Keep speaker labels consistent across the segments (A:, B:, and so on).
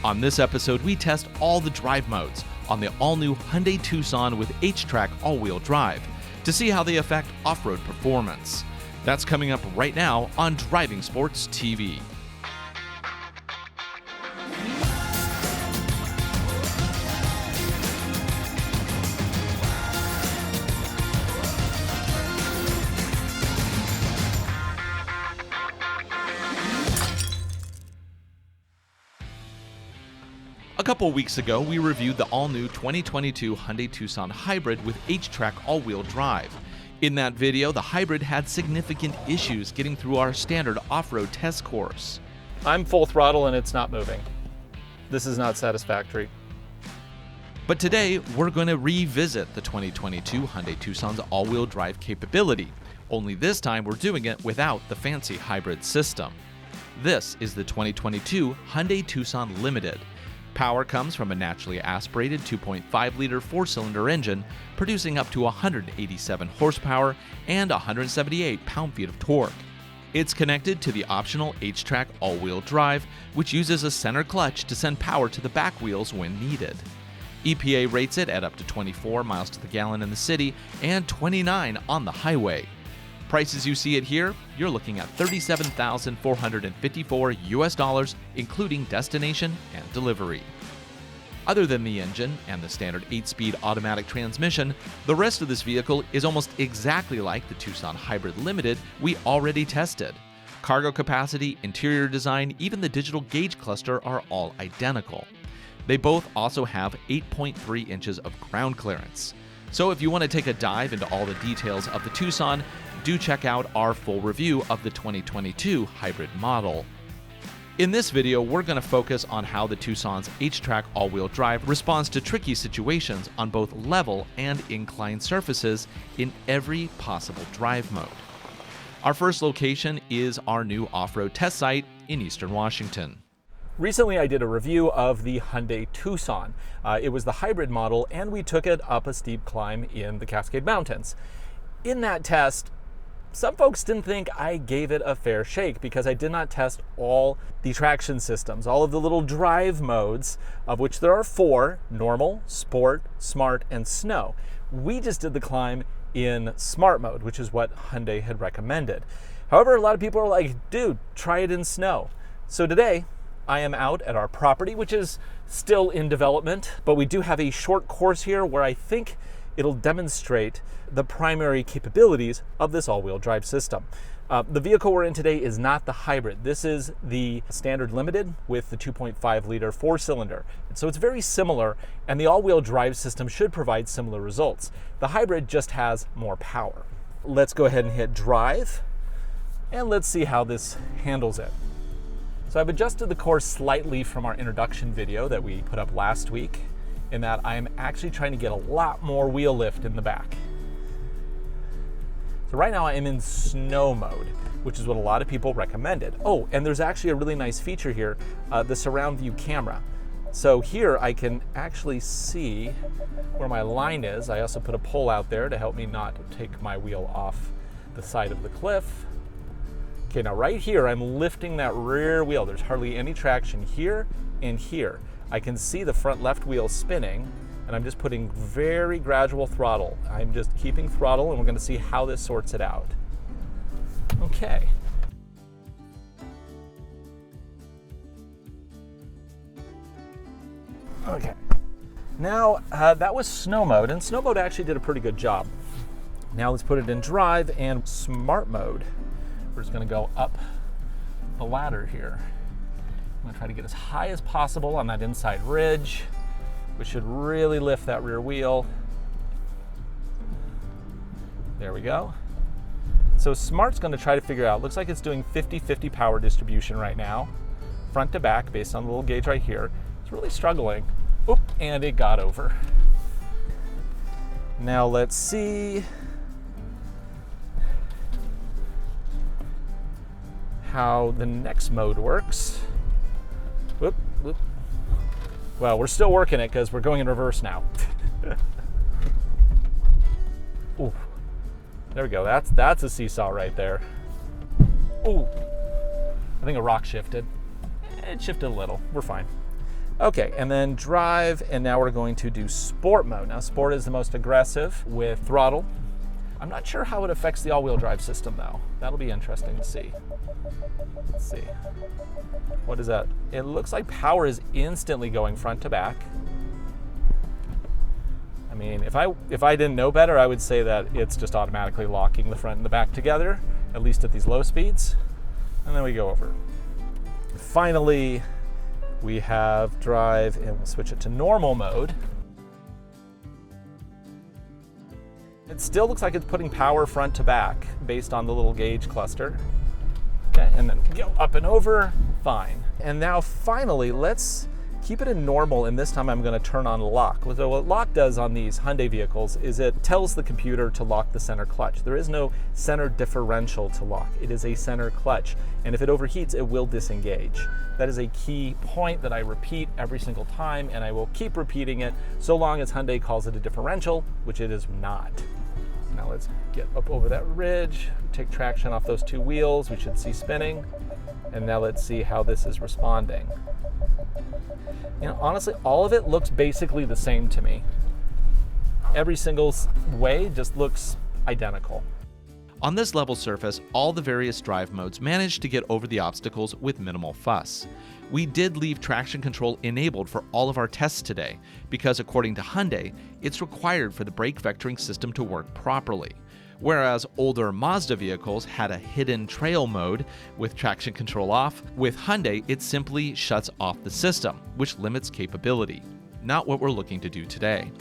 A: On this episode, we test all the drive modes on the all-new Hyundai Tucson with HTRAC All-Wheel Drive to see how they affect off-road performance. That's coming up right now on Driving Sports TV. A couple weeks ago, we reviewed the all-new 2022 Hyundai Tucson Hybrid with HTRAC All-Wheel Drive. In that video, the Hybrid had significant issues getting through our standard off-road test course.
B: I'm full throttle and it's not moving. This is not satisfactory.
A: But today, we're going to revisit the 2022 Hyundai Tucson's all-wheel drive capability. Only this time, we're doing it without the fancy hybrid system. This is the 2022 Hyundai Tucson Limited. Power comes from a naturally aspirated 2.5-liter four-cylinder engine, producing up to 187 horsepower and 178 pound-feet of torque. It's connected to the optional HTRAC all-wheel drive, which uses a center clutch to send power to the back wheels when needed. EPA rates it at up to 24 miles to the gallon in the city and 29 on the highway. Prices you see it here, you're looking at $37,454 US, including destination and delivery. Other than the engine and the standard 8-speed automatic transmission, the rest of this vehicle is almost exactly like the Tucson Hybrid Limited we already tested. Cargo capacity, interior design, even the digital gauge cluster are all identical. They both also have 8.3 inches of ground clearance. So if you want to take a dive into all the details of the Tucson, do check out our full review of the 2022 hybrid model. In this video, we're going to focus on how the Tucson's HTRAC all-wheel drive responds to tricky situations on both level and incline surfaces in every possible drive mode. Our first location is our new off-road test site in Eastern Washington.
B: Recently, I did a review of the Hyundai Tucson. It was the hybrid model, and we took it up a steep climb in the Cascade Mountains. In that test, some folks didn't think I gave it a fair shake because I did not test all the traction systems, all of the little drive modes, of which there are 4: normal, sport, smart, and snow. We just did the climb in smart mode, which is what Hyundai had recommended. However, a lot of people are like, dude, try it in snow. So today, I am out at our property, which is still in development, but we do have a short course here where I think it'll demonstrate the primary capabilities of this all-wheel drive system. The vehicle we're in today is not the hybrid. This is the standard limited with the 2.5-liter four-cylinder. So it's very similar, and the all-wheel drive system should provide similar results. The hybrid just has more power. Let's go ahead and hit drive, and let's see how this handles it. So I've adjusted the course slightly from our introduction video that we put up last week, in that I'm actually trying to get a lot more wheel lift in the back. So right now I am in snow mode, which is what a lot of people recommended. Oh, and there's actually a really nice feature here, the surround view camera. So here I can actually see where my line is. I also put a pole out there to help me not take my wheel off the side of the cliff. Okay, now right here I'm lifting that rear wheel. There's hardly any traction here and here. I can see the front left wheel spinning, and I'm just putting very gradual throttle. I'm just keeping throttle, and we're going to see how this sorts it out. Okay. Okay. Now, that was snow mode, and snow mode actually did a pretty good job. Now let's put it in drive and smart mode. We're just going to go up the ladder here. I'm going to try to get as high as possible on that inside ridge, which should really lift that rear wheel. There we go. So Smart's going to try to figure out, looks like it's doing 50-50 power distribution right now, front to back, based on the little gauge right here. It's really struggling. Oop, and it got over. Now let's see how the next mode works. Whoop, whoop. Well, we're still working it because we're going in reverse now. Ooh, there we go. That's a seesaw right there. Ooh, I think a rock shifted. It shifted a little. We're fine. Okay, and then drive, and now we're going to do sport mode. Now sport is the most aggressive with throttle. I'm not sure how it affects the all-wheel drive system though. That'll be interesting to see. Let's see. What is that? It looks like power is instantly going front to back. I mean, if I didn't know better, I would say that it's just automatically locking the front and the back together, at least at these low speeds. And then we go over. Finally, we have drive, and we'll switch it to normal mode. It still looks like it's putting power front to back based on the little gauge cluster. Okay, and then go up and over, fine. And now finally, let's keep it in normal, and this time I'm going to turn on lock. So what lock does on these Hyundai vehicles is it tells the computer to lock the center clutch. There is no center differential to lock. It is a center clutch, and if it overheats, it will disengage. That is a key point that I repeat every single time, and I will keep repeating it so long as Hyundai calls it a differential, which it is not. Now let's get up over that ridge, take traction off those two wheels. We should see spinning. And now let's see how this is responding. You know, honestly, all of it looks basically the same to me. Every single way just looks identical.
A: On this level surface, all the various drive modes managed to get over the obstacles with minimal fuss. We did leave traction control enabled for all of our tests today because, according to Hyundai, it's required for the brake vectoring system to work properly. Whereas older Mazda vehicles had a hidden trail mode with traction control off, with Hyundai it simply shuts off the system, which limits capability. Not what we're looking to do today.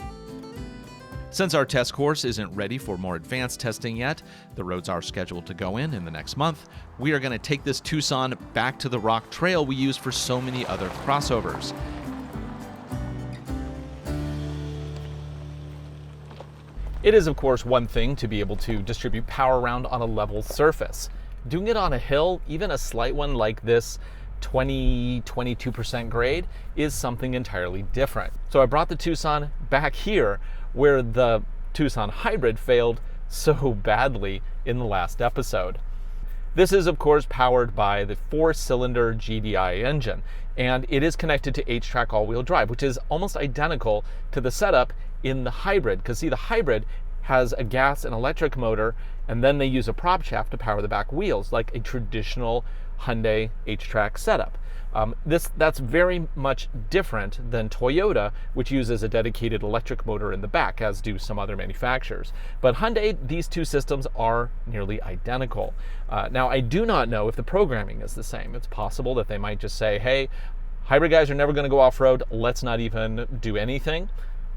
A: Since our test course isn't ready for more advanced testing yet, the roads are scheduled to go in the next month, we are going to take this Tucson back to the rock trail we use for so many other crossovers.
B: It is, of course, one thing to be able to distribute power around on a level surface. Doing it on a hill, even a slight one like this 22% grade, is something entirely different. So I brought the Tucson back here where the Tucson Hybrid failed so badly in the last episode. This is, of course, powered by the 4-cylinder GDI engine, and it is connected to HTRAC All-Wheel Drive, which is almost identical to the setup in the Hybrid. Because see, the Hybrid has a gas and electric motor, and then they use a prop shaft to power the back wheels, like a traditional Hyundai HTRAC setup. That's very much different than Toyota, which uses a dedicated electric motor in the back, as do some other manufacturers. But Hyundai, these two systems are nearly identical. Now, I do not know if the programming is the same. It's possible that they might just say, hey, hybrid guys are never going to go off-road, let's not even do anything.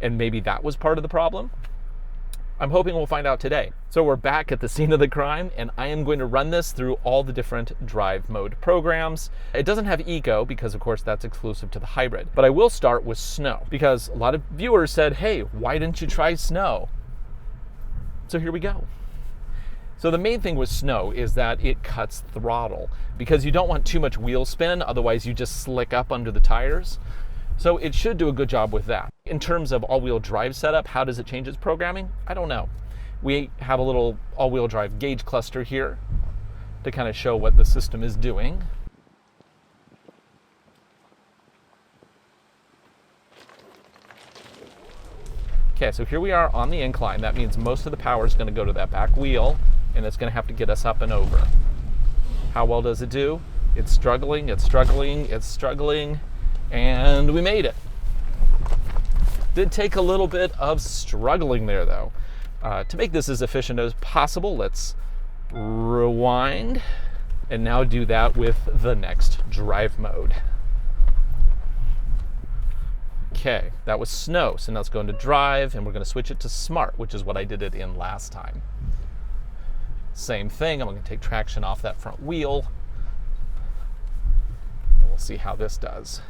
B: And maybe that was part of the problem. I'm hoping we'll find out today. So we're back at the scene of the crime, and I am going to run this through all the different drive mode programs. It doesn't have eco because, of course, that's exclusive to the Hybrid. But I will start with snow because a lot of viewers said, hey, why didn't you try snow? So here we go. So the main thing with snow is that it cuts throttle because you don't want too much wheel spin, otherwise you just slick up under the tires. So it should do a good job with that. In terms of all-wheel drive setup, how does it change its programming? I don't know. We have a little all-wheel drive gauge cluster here to kind of show what the system is doing. Okay, so here we are on the incline. That means most of the power is going to go to that back wheel, and it's going to have to get us up and over. How well does it do? It's struggling, it's struggling, it's struggling. And we made it. Did take a little bit of struggling there though. To make this as efficient as possible, let's rewind and now do that with the next drive mode. Okay, that was snow, so now let's go into drive and we're going to switch it to smart, which is what I did it in last time. Same thing, I'm going to take traction off that front wheel and we'll see how this does.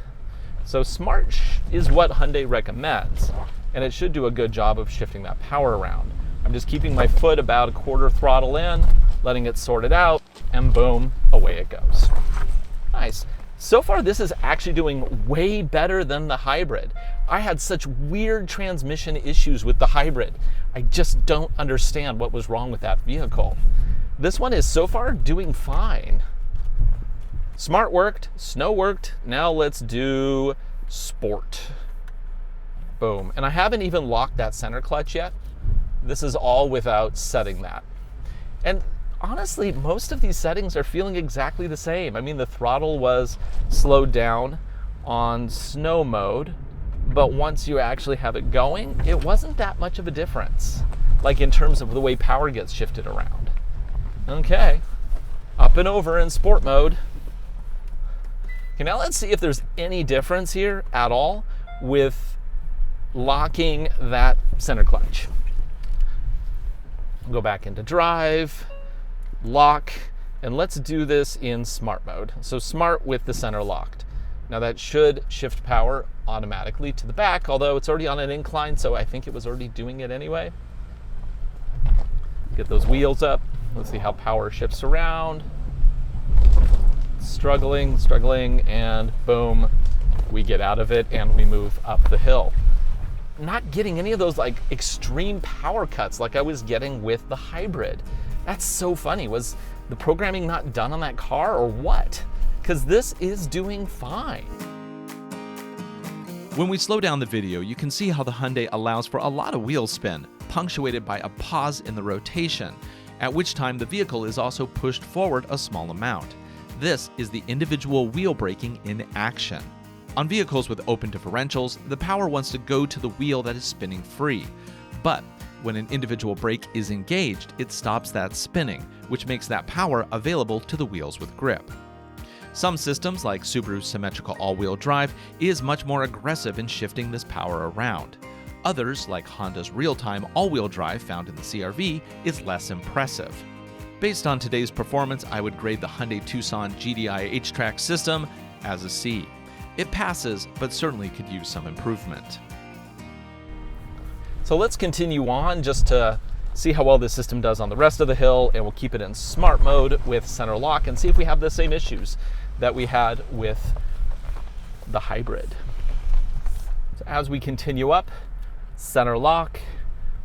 B: So smart is what Hyundai recommends, and it should do a good job of shifting that power around. I'm just keeping my foot about a quarter throttle in, letting it sort it out, and boom, away it goes. Nice. So far, this is actually doing way better than the Hybrid. I had such weird transmission issues with the Hybrid. I just don't understand what was wrong with that vehicle. This one is so far doing fine. Smart worked, snow worked, now let's do Sport. Boom. And I haven't even locked that center clutch yet. This is all without setting that. And honestly, most of these settings are feeling exactly the same. I mean, the throttle was slowed down on snow mode, but once you actually have it going, it wasn't that much of a difference, like in terms of the way power gets shifted around. Okay, up and over in sport mode. Okay, now let's see if there's any difference here at all with locking that center clutch. Go back into drive, lock, and let's do this in smart mode. So smart with the center locked. Now that should shift power automatically to the back, although it's already on an incline, so I think it was already doing it anyway. Get those wheels up. Let's see how power shifts around. Struggling, and boom, we get out of it and we move up the hill. Not getting any of those like extreme power cuts like I was getting with the hybrid. That's so funny. Was the programming not done on that car or what? Because this is doing fine.
A: When we slow down the video, you can see how the Hyundai allows for a lot of wheel spin, punctuated by a pause in the rotation, at which time the vehicle is also pushed forward a small amount. This is the individual wheel braking in action. On vehicles with open differentials, the power wants to go to the wheel that is spinning free. But when an individual brake is engaged, it stops that spinning, which makes that power available to the wheels with grip. Some systems, like Subaru's symmetrical all-wheel drive, is much more aggressive in shifting this power around. Others, like Honda's real-time all-wheel drive found in the CR-V, is less impressive. Based on today's performance, I would grade the Hyundai Tucson GDI HTRAC system as a C. It passes, but certainly could use some improvement.
B: So let's continue on just to see how well this system does on the rest of the hill, and we'll keep it in smart mode with center lock and see if we have the same issues that we had with the hybrid. So as we continue up, center lock,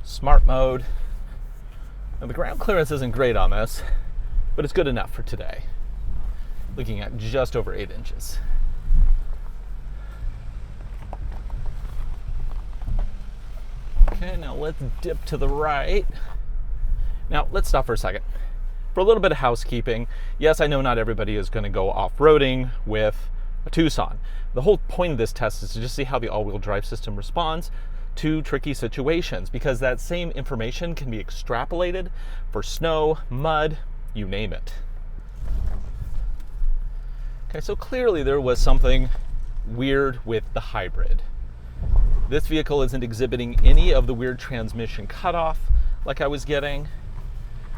B: smart mode. Now the ground clearance isn't great on this, but it's good enough for today. Looking at just over 8 inches. Okay, now let's dip to the right. Now let's stop for a second. For a little bit of housekeeping, yes, I know not everybody is going to go off-roading with a Tucson. The whole point of this test is to just see how the all-wheel drive system responds to tricky situations, because that same information can be extrapolated for snow, mud, you name it. Okay, so clearly there was something weird with the hybrid. This vehicle isn't exhibiting any of the weird transmission cutoff like I was getting.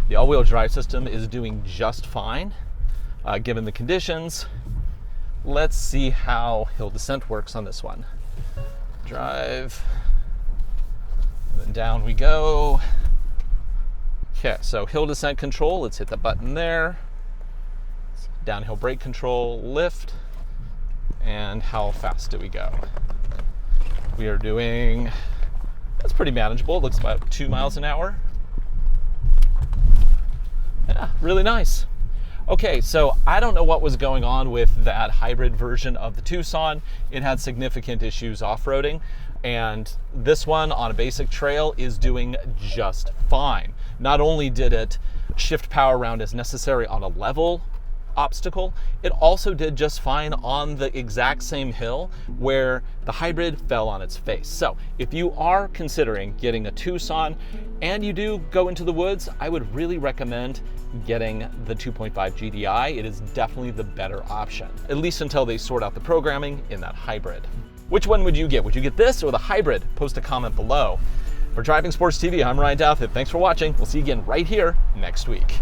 B: The all-wheel drive system is doing just fine, given the conditions. Let's see how hill descent works on this one. Drive, and then down we go. Okay, so hill descent control, let's hit the button there. Downhill brake control, lift, and how fast do we go? We are doing, that's pretty manageable. It looks about 2 miles an hour. Yeah, really nice. Okay, so I don't know what was going on with that hybrid version of the Tucson. It had significant issues off-roading, and this one on a basic trail is doing just fine. Not only did it shift power around as necessary on a level obstacle, it also did just fine on the exact same hill where the hybrid fell on its face. So if you are considering getting a Tucson and you do go into the woods, I would really recommend getting the 2.5 GDI. It is definitely the better option, at least until they sort out the programming in that hybrid. Which one would you get? Would you get this or the hybrid? Post a comment below. For Driving Sports TV, I'm Ryan Douthit. Thanks for watching. We'll see you again right here next week.